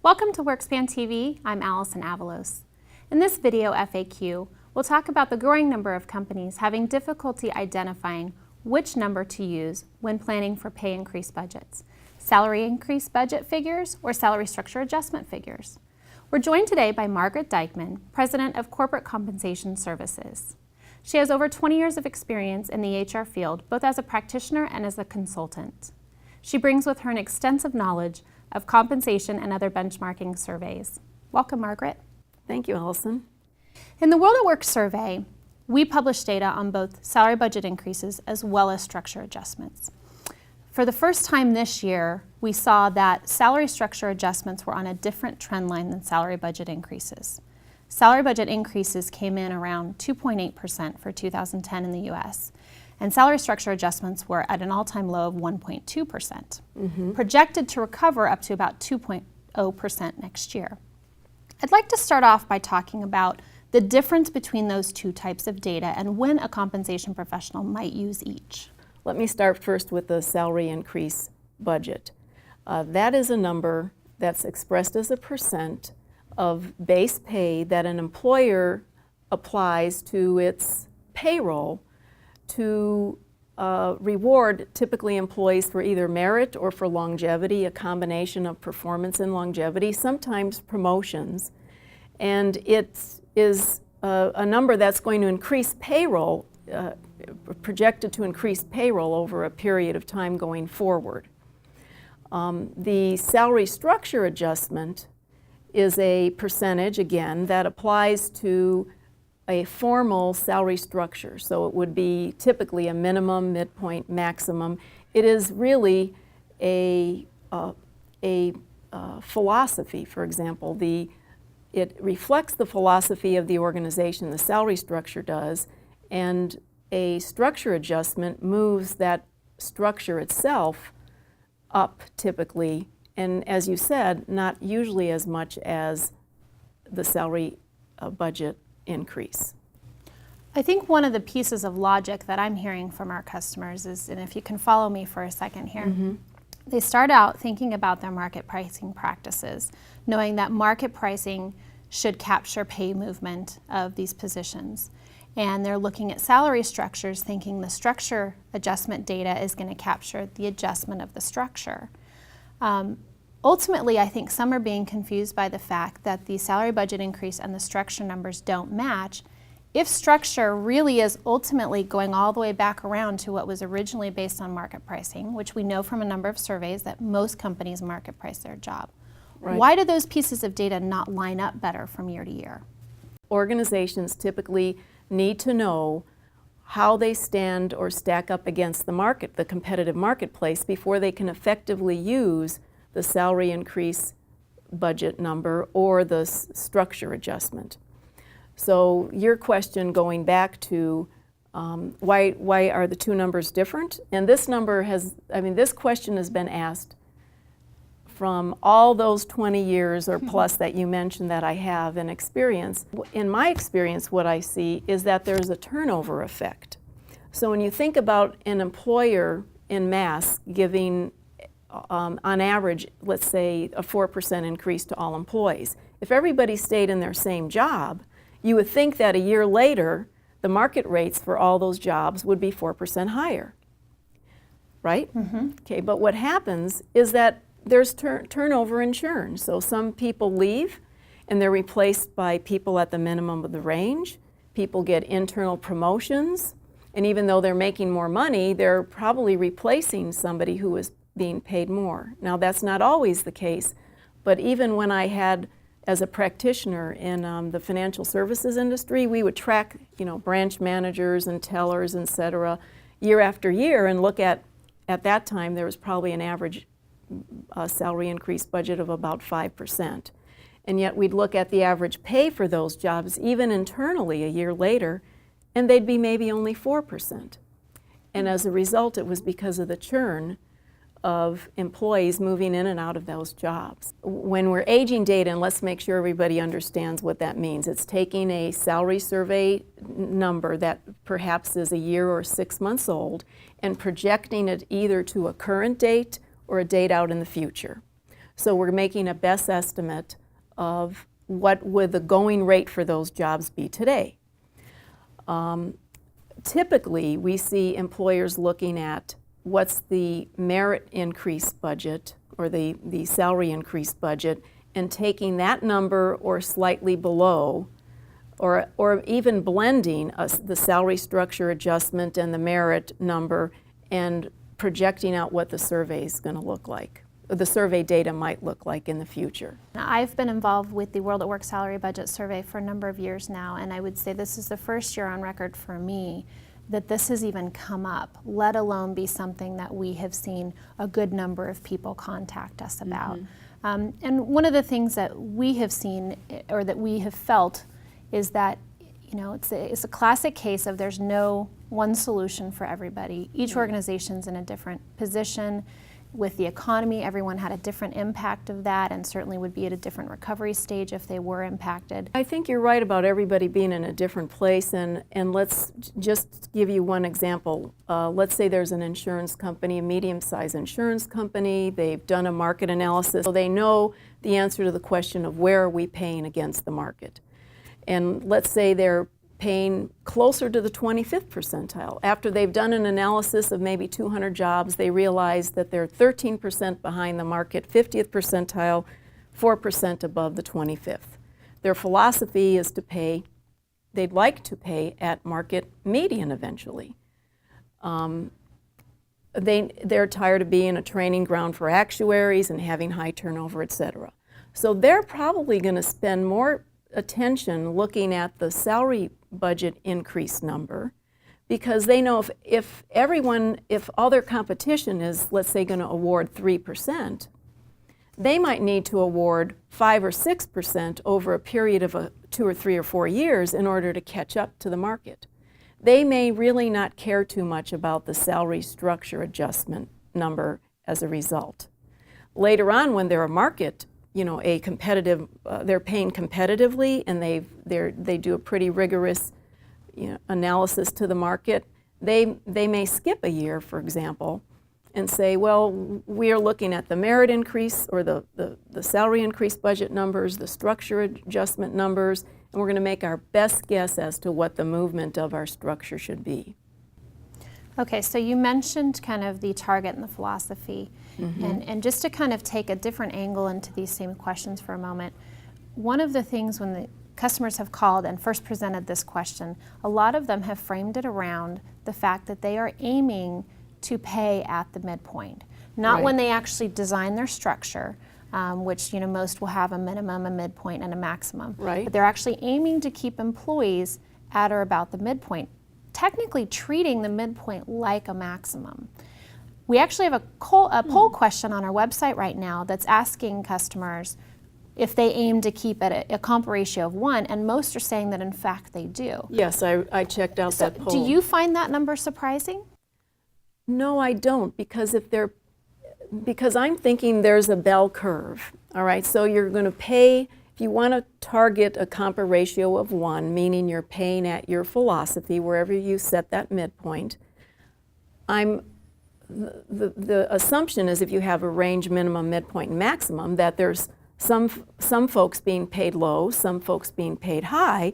Welcome to WorkSpan TV. I'm Alison Avalos. In this video FAQ, we'll talk about the growing number of companies having difficulty identifying which number to use when planning for pay increase budgets, salary increase budget figures, or salary structure adjustment figures. We're joined today by Margaret Dyekman, President of Corporate Compensation Services. She has over 20 years of experience in the HR field, both as a practitioner and as a consultant. She brings with her an extensive knowledge of compensation and other benchmarking surveys. Welcome, Margaret. Thank you, Alison. In the WorldatWork survey, we publish data on both salary budget increases as well as structure adjustments. For the first time this year, we saw that salary structure adjustments were on a different trend line than salary budget increases. Salary budget increases came in around 2.8% for 2010 in the US, and salary structure adjustments were at an all-time low of 1.2%, projected to recover up to about 2.0% next year. I'd like to start off by talking about the difference between those two types of data and when a compensation professional might use each. Let me start first with the salary increase budget. That is a number that's expressed as a percent of base pay that an employer applies to its payroll to reward typically employees for either merit or for longevity, a combination of performance and longevity, sometimes promotions. And it is a number that's going to increase payroll, projected to increase payroll over a period of time going forward. The salary structure adjustment is a percentage, again, that applies to a formal salary structure. So it would be typically a minimum, midpoint, maximum. It is really a philosophy, for example. It reflects the philosophy of the organization, the salary structure does, and a structure adjustment moves that structure itself up typically, and as you said, not usually as much as the salary budget increase. I think one of the pieces of logic that I'm hearing from our customers is, and if you can follow me for a second here, they start out thinking about their market pricing practices, knowing that market pricing should capture pay movement of these positions. And they're looking at salary structures thinking the structure adjustment data is going to capture the adjustment of the structure. Ultimately, I think some are being confused by the fact that the salary budget increase and the structure numbers don't match. If structure really is ultimately going all the way back around to what was originally based on market pricing, which we know from a number of surveys that most companies market price their job, why do those pieces of data not line up better from year to year? Organizations typically need to know how they stand or stack up against the market, the competitive marketplace, before they can effectively use the salary increase budget number or the structure adjustment. So your question going back to why are the two numbers different? And this number this question has been asked from all those 20 years or plus that you mentioned that I have in experience. In my experience, what I see is that there's a turnover effect. So when you think about an employer in mass giving on average, let's say, a 4% increase to all employees. If everybody stayed in their same job, you would think that a year later, the market rates for all those jobs would be 4% higher, right? Okay, but what happens is that there's turnover and churn. So some people leave and they're replaced by people at the minimum of the range. People get internal promotions, and even though they're making more money, they're probably replacing somebody who is being paid more. Now that's not always the case, but even when I had, as a practitioner in the financial services industry, we would track, branch managers and tellers, et cetera, year after year and look at that time there was probably an average salary increase budget of about 5%. And yet we'd look at the average pay for those jobs, even internally a year later, and they'd be maybe only 4%. And as a result, it was because of the churn of employees moving in and out of those jobs. When we're aging data, and let's make sure everybody understands what that means, it's taking a salary survey number that perhaps is a year or 6 months old and projecting it either to a current date or a date out in the future. So we're making a best estimate of what would the going rate for those jobs be today. Typically, we see employers looking at what's the merit increase budget or the salary increase budget and taking that number or slightly below, or even blending the salary structure adjustment and the merit number and projecting out what the survey is going to look like, or the survey data might look like in the future. Now, I've been involved with the WorldatWork salary budget survey for a number of years now, and I would say this is the first year on record for me that this has even come up, let alone be something that we have seen a good number of people contact us about. And one of the things that we have seen, or that we have felt, is that it's a classic case of there's no one solution for everybody. Each organization's in a different position. With the economy, everyone had a different impact of that and certainly would be at a different recovery stage if they were impacted. I think you're right about everybody being in a different place, and let's just give you one example. Let's say there's an insurance company, a medium-sized insurance company. They've done a market analysis, so they know the answer to the question of where are we paying against the market. And let's say they're paying closer to the 25th percentile. After they've done an analysis of maybe 200 jobs, they realize that they're 13% behind the market, 50th percentile, 4% above the 25th. Their philosophy is to pay, they'd like to pay at market median eventually. They're tired of being a training ground for actuaries and having high turnover, et cetera. So they're probably going to spend more attention looking at the salary budget increase number, because they know if all their competition is, let's say, going to award 3%, they might need to award 5 or 6% over a period of 2 or 3 or 4 years in order to catch up to the market. They may really not care too much about the salary structure adjustment number as a result. Later on, when they're a market, a competitive, they're paying competitively, and they do a pretty rigorous analysis to the market. They may skip a year, for example, and say, well, we are looking at the merit increase or the salary increase budget numbers, the structure adjustment numbers, and we're going to make our best guess as to what the movement of our structure should be. Okay, so you mentioned kind of the target and the philosophy. And just to kind of take a different angle into these same questions for a moment, one of the things when the customers have called and first presented this question, a lot of them have framed it around the fact that they are aiming to pay at the midpoint. Not when they actually design their structure, which most will have a minimum, a midpoint, and a maximum. But they're actually aiming to keep employees at or about the midpoint, technically treating the midpoint like a maximum. We actually have a poll question on our website right now that's asking customers if they aim to keep at a comp ratio of 1, and most are saying that in fact they do. Yes, I checked out that poll. Do you find that number surprising? No, I don't, because because I'm thinking there's a bell curve. All right, so you're going to pay, if you want to target a comp ratio of 1, meaning you're paying at your philosophy wherever you set that midpoint, the assumption is if you have a range minimum, midpoint, and maximum, that there's some folks being paid low, some folks being paid high,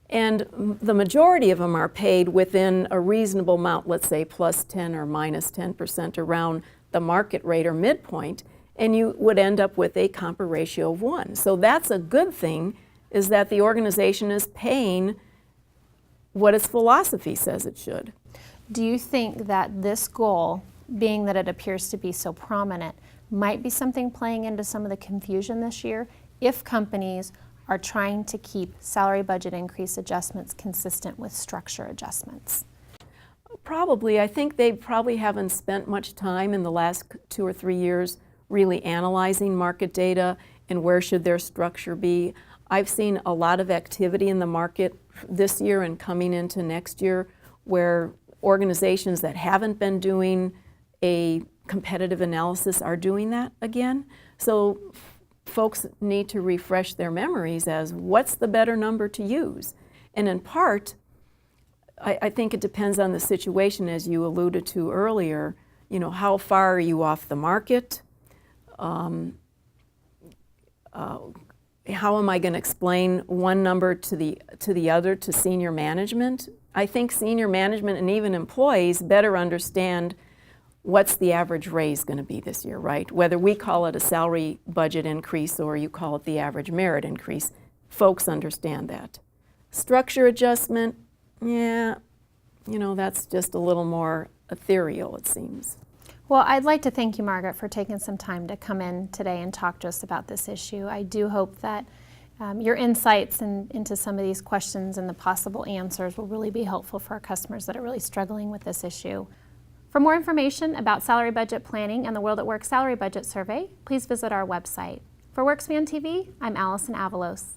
and the majority of them are paid within a reasonable amount, let's say plus 10 or minus 10% around the market rate or midpoint, and you would end up with a comp ratio of 1. So that's a good thing, is that the organization is paying what its philosophy says it should. Do you think that this goal, being that it appears to be so prominent, might be something playing into some of the confusion this year if companies are trying to keep salary budget increase adjustments consistent with structure adjustments? Probably. I think they probably haven't spent much time in the last 2 or 3 years really analyzing market data and where should their structure be. I've seen a lot of activity in the market this year and coming into next year where organizations that haven't been doing a competitive analysis are doing that again. So folks need to refresh their memories as what's the better number to use. And in part, I think it depends on the situation, as you alluded to earlier. How far are you off the market? how am I going to explain one number to the other, to senior management? I think senior management and even employees better understand what's the average raise going to be this year, right? Whether we call it a salary budget increase or you call it the average merit increase, folks understand that. Structure adjustment, yeah, you know, that's just a little more ethereal, it seems. Well, I'd like to thank you, Margaret, for taking some time to come in today and talk to us about this issue. I do hope that your insights into some of these questions and the possible answers will really be helpful for our customers that are really struggling with this issue. For more information about salary budget planning and the WorldatWork Salary Budget Survey, please visit our website. For WorkSpan TV, I'm Alison Avalos.